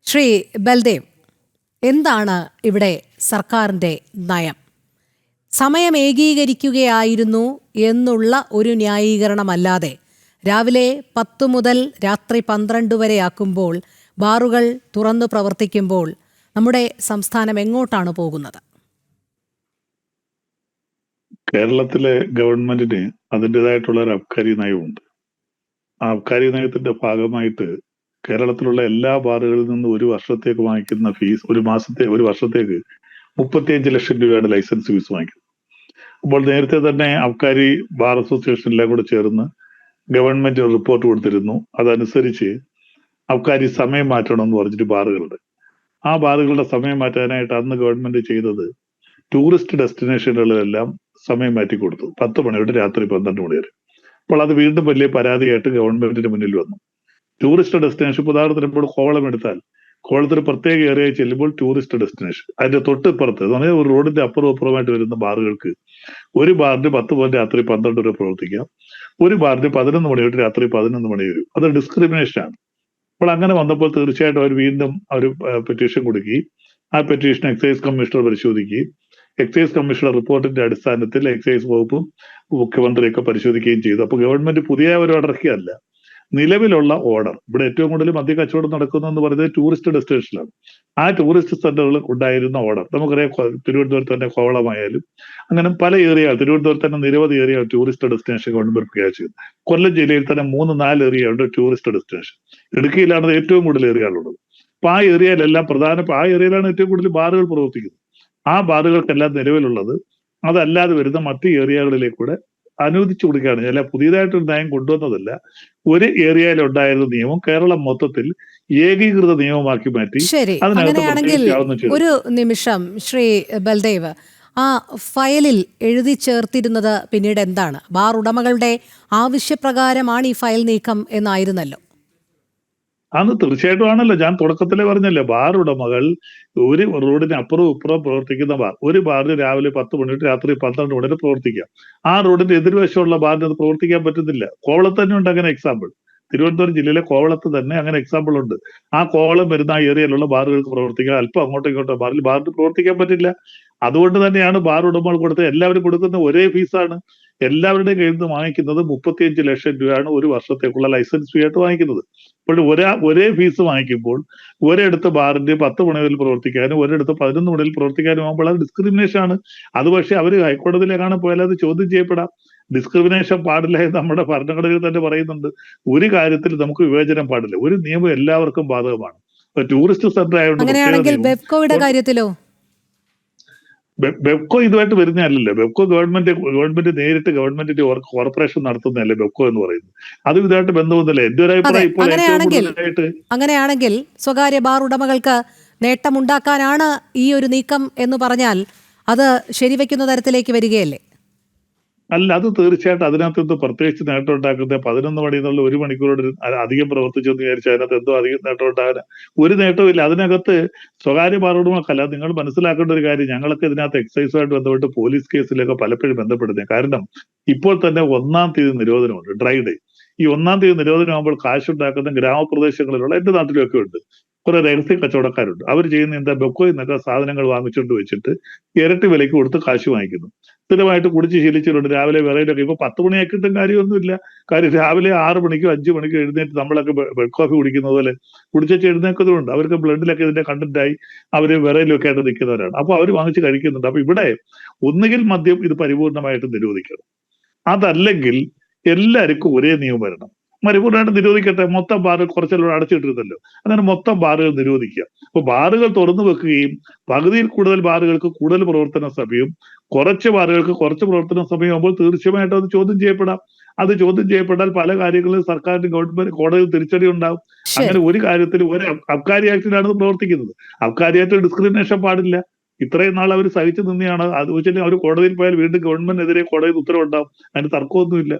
ശ്രീ ബൽദേവ്, എന്താണ് ഇവിടെ സർക്കാരിൻ്റെ നയം? സമയം ഏകീകരിക്കുകയായിരുന്നു എന്നുള്ള ഒരു ന്യായീകരണമല്ലാതെ രാവിലെ 10 മുതൽ രാത്രി 12 വരെ ആക്കുമ്പോൾ ബാറുകൾ തുറന്നു പ്രവർത്തിക്കുമ്പോൾ നമ്മുടെ സംസ്ഥാനം എങ്ങോട്ടാണ് പോകുന്നത്? കേരളത്തിലെ ഗവൺമെന്റിന് അതിൻ്റെതായിട്ടുള്ള ഒരു അബ്കാരി നയമുണ്ട്. ആ അബ്കാരി നയത്തിന്റെ ഭാഗമായിട്ട് കേരളത്തിലുള്ള എല്ലാ ബാറുകളിൽ നിന്നും ഒരു വർഷത്തേക്ക് വാങ്ങിക്കുന്ന ഫീസ് ഒരു വർഷത്തേക്ക് 35 ലക്ഷം രൂപയുടെ ലൈസൻസ് ഫീസ് വാങ്ങിക്കും. അപ്പോൾ നേരത്തെ തന്നെ അബ്കാരി ബാർ അസോസിയേഷനിലെ കൂടെ ചേർന്ന് ഗവൺമെന്റ് റിപ്പോർട്ട് കൊടുത്തിരുന്നു. അതനുസരിച്ച് അബ്കാരി സമയം മാറ്റണം എന്ന് പറഞ്ഞിട്ട് ബാറുകളുടെ ബാറുകളുടെ സമയം മാറ്റാനായിട്ട് അന്ന് ഗവൺമെന്റ് ചെയ്തത് ടൂറിസ്റ്റ് ഡെസ്റ്റിനേഷനുകളിലെല്ലാം സമയം മാറ്റി കൊടുത്തു. 10 മണി തൊട്ട് രാത്രി 12 മണി വരെ. അപ്പോൾ അത് വീണ്ടും വലിയ പരാതിയായിട്ട് ഗവൺമെന്റിന്റെ മുന്നിൽ വന്നു. ടൂറിസ്റ്റ് ഡെസ്റ്റിനേഷൻ ഉദാഹരണത്തിന് ഇപ്പോൾ കോവളം എടുത്താൽ, കോവളത്തിന് പ്രത്യേക ഏരിയ ചെല്ലുമ്പോൾ ടൂറിസ്റ്റ് ഡെസ്റ്റിനേഷൻ, അതിന്റെ തൊട്ടിപ്പുറത്ത് എന്ന് പറഞ്ഞാൽ ഒരു റോഡിന്റെ അപ്പുറമായിട്ട് വരുന്ന ബാറുകൾക്ക് ഒരു ബാറിന് 10 മുതൽ രാത്രി 12 വരെ പ്രവർത്തിക്കാം, ഒരു ബാറിന് 11 മണി തൊട്ട് രാത്രി 11 മണി വരും. അത് ഡിസ്ക്രിമിനേഷൻ ആണ്. അപ്പോൾ അങ്ങനെ വന്നപ്പോൾ തീർച്ചയായിട്ടും അവർ വീണ്ടും ഒരു പെറ്റീഷൻ കൊടുക്കുകയും ആ പെറ്റീഷൻ എക്സൈസ് കമ്മീഷണർ പരിശോധിക്കുകയും എക്സൈസ് കമ്മീഷണർ റിപ്പോർട്ടിന്റെ അടിസ്ഥാനത്തിൽ എക്സൈസ് വകുപ്പും മുഖ്യമന്ത്രിയൊക്കെ പരിശോധിക്കുകയും ചെയ്തു. അപ്പോൾ ഗവൺമെന്റ് പുതിയ ഒരു ഇറക്കിയല്ല, നിലവിലുള്ള ഓർഡർ. ഇവിടെ ഏറ്റവും കൂടുതൽ മദ്യ കച്ചവടം നടക്കുന്നതെന്ന് പറയുന്നത് ടൂറിസ്റ്റ് ഡെസ്റ്റിനേഷനിലാണ്. ആ ടൂറിസ്റ്റ് സെന്ററുകളിൽ ഉണ്ടായിരുന്ന ഓർഡർ നമുക്കറിയാം. തിരുവനന്തപുരത്ത് തന്നെ കോവളമായാലും അങ്ങനെ പല ഏരിയകൾ, തിരുവനന്തപുരത്ത് തന്നെ നിരവധി ഏരിയ ടൂറിസ്റ്റ് ഡെസ്റ്റിനേഷൻ ഗവൺമെന്റ് പ്രഖ്യാപിച്ചത്. കൊല്ലം ജില്ലയിൽ തന്നെ 3-4 ഏരിയ ഉണ്ട് ടൂറിസ്റ്റ് ഡെസ്റ്റിനേഷൻ. ഇടുക്കിയിലാണ് ഏറ്റവും കൂടുതൽ ഏരിയകളുള്ളത്. അപ്പൊ ആ ഏരിയയിലെല്ലാം ആ ഏരിയയിലാണ് ഏറ്റവും കൂടുതൽ ബാറുകൾ പ്രവർത്തിക്കുന്നത്. ആ ബാറുകൾക്കെല്ലാം നിലവിലുള്ളത് അതല്ലാതെ വരുന്ന മറ്റ് ഏരിയകളിലേക്കൂടെ അനുവദിച്ചു കൊടുക്കുകയാണ്. അല്ല, പുതിയതായിട്ടൊരു നയം കൊണ്ടുവന്നതല്ല. ഒരു ഏരിയയിൽ ഉണ്ടായിരുന്ന നിയമം കേരളം മൊത്തത്തിൽ ഏകീകൃത നിയമമാക്കി മാറ്റി. ശരി, അങ്ങനെയാണെങ്കിൽ ഒരു നിമിഷം ശ്രീ ബൽദേവ്, ആ ഫയലിൽ എഴുതി ചേർത്തിരുന്നത് പിന്നീട് എന്താണ്? ബാർ ഉടമകളുടെ ആവശ്യപ്രകാരമാണ് ഈ ഫയൽ നീക്കം എന്നായിരുന്നല്ലോ. അന്ന് തീർച്ചയായിട്ടും ആണല്ലോ. ഞാൻ തുടക്കത്തിലെ പറഞ്ഞല്ലേ, ബാർ ഉടമകൾ ഒരു റോഡിന് അപ്പുറവും ഇപ്പുറവും പ്രവർത്തിക്കുന്ന ബാർ, ഒരു ബാറിന് രാവിലെ 10 മണി തൊട്ട് രാത്രി 12 മണി വരെ പ്രവർത്തിക്കാം. ആ റോഡിന്റെ എതിർവശമുള്ള ബാറിന് അത് പ്രവർത്തിക്കാൻ പറ്റുന്നില്ല. കോവളത്ത് തന്നെ ഉണ്ട് അങ്ങനെ എക്സാമ്പിൾ. തിരുവനന്തപുരം ജില്ലയിലെ കോവളത്ത് തന്നെ അങ്ങനെ എക്സാമ്പിൾ ഉണ്ട്. ആ കോവളം വരുന്ന ആ ഏരിയയിലുള്ള ബാറുകൾക്ക് പ്രവർത്തിക്കാം, അല്പം അങ്ങോട്ടും ഇങ്ങോട്ടും ബാറിന് പ്രവർത്തിക്കാൻ പറ്റില്ല. അതുകൊണ്ട് തന്നെയാണ് ബാർ ഉടമകൾ കൊടുത്തത്. എല്ലാവരും കൊടുക്കുന്ന ഒരേ ഫീസാണ്. എല്ലാവരുടെയും കയ്യിൽ നിന്ന് വാങ്ങിക്കുന്നത് 35 ലക്ഷം രൂപയാണ് ഒരു വർഷത്തേക്കുള്ള ലൈസൻസ് ഫീ ആയിട്ട് വാങ്ങിക്കുന്നത്. അപ്പോൾ ഒരേ ഫീസ് വാങ്ങിക്കുമ്പോൾ ഒരിടത്ത് ബാറിന്റെ 10 മണി മുതൽ പ്രവർത്തിക്കാനും ഒരിടത്ത് 11 മുതൽ പ്രവർത്തിക്കാനും ആകുമ്പോൾ അത് ഡിസ്ക്രിമിനേഷൻ ആണ്. അത് പക്ഷേ അവർ ഹൈക്കോടതിയിലേക്കാണ് പോയാൽ അത് ചോദ്യം ചെയ്യപ്പെടാം. ഡിസ്ക്രിമിനേഷൻ പാടില്ല എന്ന് നമ്മുടെ ഭരണഘടനയിൽ തന്നെ പറയുന്നുണ്ട്. ഒരു കാര്യത്തിൽ നമുക്ക് വിവേചനം പാടില്ല. ഒരു നിയമം എല്ലാവർക്കും ബാധകമാണ്. ടൂറിസ്റ്റ് സെന്റർ ആയതുകൊണ്ട് കാര്യത്തിലോ ബെബ്കോ ഇതുമായിട്ട് വരുന്നതല്ലല്ലോ. ബെബ്കോ ഗവൺമെന്റ് നേരിട്ട് ഗവൺമെന്റിന്റെ കോർപ്പറേഷൻ നടത്തുന്നതല്ലേ ബെബ്കോ എന്ന് പറയുന്നത്. അതും ഇതുമായിട്ട് ബന്ധമൊന്നുമില്ല. എന്റെ ഒരു അഭിപ്രായം ഇപ്പോൾ അങ്ങനെയാണെങ്കിൽ സ്വകാര്യ ബാർ ഉടമകൾക്ക് നേട്ടമുണ്ടാക്കാനാണ് ഈ ഒരു നീക്കം എന്ന് പറഞ്ഞാൽ അത് ശരിവെക്കുന്ന തരത്തിലേക്ക് വരികയല്ലേ? അല്ല, അത് തീർച്ചയായിട്ടും അതിനകത്ത് പ്രത്യേകിച്ച് നേട്ടം ഉണ്ടാക്കുന്നത് 11 മണി എന്നുള്ള 1 മണിക്കൂറോട് അധികം പ്രവർത്തിച്ചെന്ന് വിചാരിച്ചാൽ അതിനകത്ത് എന്തോ അധികം നേട്ടം ഉണ്ടാകാൻ ഒരു നേട്ടവും ഇല്ല. അതിനകത്ത് സ്വകാര്യ ബാറുടമക്കല്ല. നിങ്ങൾ മനസ്സിലാക്കേണ്ട ഒരു കാര്യം, ഞങ്ങളൊക്കെ ഇതിനകത്ത് എക്സൈസുമായിട്ട് ബന്ധപ്പെട്ട് പോലീസ് കേസിലൊക്കെ പലപ്പോഴും ബന്ധപ്പെടുന്നത്. കാരണം ഇപ്പോൾ തന്നെ 1-ാം തീയതി നിരോധനമുണ്ട്, ഡ്രൈ ഡേ. ഈ 1-ാം തീയതി നിരോധനമാകുമ്പോൾ കാശുണ്ടാക്കുന്ന ഗ്രാമപ്രദേശങ്ങളിലുള്ള എന്റെ നാട്ടിലൊക്കെ ഉണ്ട് കുറെ രഹസ്യ കച്ചവടക്കാരുണ്ട്. അവർ ചെയ്യുന്ന എന്താ, ബെബ്കോയിൽ നിന്നൊക്കെ സാധനങ്ങൾ വാങ്ങിച്ചുകൊണ്ട് വെച്ചിട്ട് ഇരട്ടി വിലയ്ക്ക് കൊടുത്ത് കാശ് വാങ്ങിക്കുന്നു. സ്ഥിരമായിട്ട് കുടിച്ച് ശീലിച്ചിട്ടുണ്ട്. രാവിലെ വിറയിലൊക്കെ ഇപ്പൊ 10 മണിയാക്കിയിട്ടും കാര്യമൊന്നുമില്ല. കാര്യം രാവിലെ 6 മണിക്കോ 5 മണിക്കോ എഴുന്നേറ്റ് നമ്മളൊക്കെ ബെഡ് കോഫി കുടിക്കുന്ന പോലെ കുടിച്ചു എഴുന്നേൽക്കുന്നതുകൊണ്ട് അവർക്ക് ബ്ലഡിലൊക്കെ ഇതിന്റെ കണ്ടന്റായി അവര് വിറയിലൊക്കെ ആയിട്ട് നിൽക്കുന്നവരാണ്. അപ്പൊ അവർ വാങ്ങിച്ച് കഴിക്കുന്നുണ്ട്. അപ്പൊ ഇവിടെ ഒന്നുകിൽ മദ്യം ഇത് പരിപൂർണമായിട്ട് നിരോധിക്കണം, അതല്ലെങ്കിൽ എല്ലാവർക്കും ഒരേ നിയമം വരണം. പരിപൂർണ്ണമായിട്ട് നിരോധിക്കട്ടെ. മൊത്തം ബാറുകൾ കുറച്ചെല്ലാം അടച്ചിട്ടിരുന്നല്ലോ, അങ്ങനെ മൊത്തം ബാറുകൾ നിരോധിക്കുക. അപ്പൊ ബാറുകൾ തുറന്നു വെക്കുകയും പകുതിയിൽ കൂടുതൽ ബാറുകൾക്ക് കൂടുതൽ പ്രവർത്തന സമയവും കുറച്ച് ബാറുകൾക്ക് കുറച്ച് പ്രവർത്തന സമയമാകുമ്പോൾ തീർച്ചയായിട്ടും അത് ചോദ്യം ചെയ്യപ്പെടാം. അത് ചോദ്യം ചെയ്യപ്പെട്ടാൽ പല കാര്യങ്ങളിലും സർക്കാരിന് ഗവൺമെന്റ് കോടതിയിൽ തിരിച്ചടി ഉണ്ടാവും. അങ്ങനെ ഒരു കാര്യത്തിൽ ഒരു അബ്കാരി ആക്ടിലാണ് പ്രവർത്തിക്കുന്നത്. അബ്കാരി ആക്ട് ഡിസ്ക്രിമിനേഷൻ പാടില്ല. ഇത്രയും നാൾ അവർ സഹിച്ചു നിന്നെയാണ്. അത് വെച്ചാൽ അവർ കോടതിയിൽ പോയാൽ വീണ്ടും ഗവൺമെന്റിനെതിരെ കോടതിയിൽ ഉത്തരവുണ്ടാവും. അതിന് തർക്കമൊന്നുമില്ല.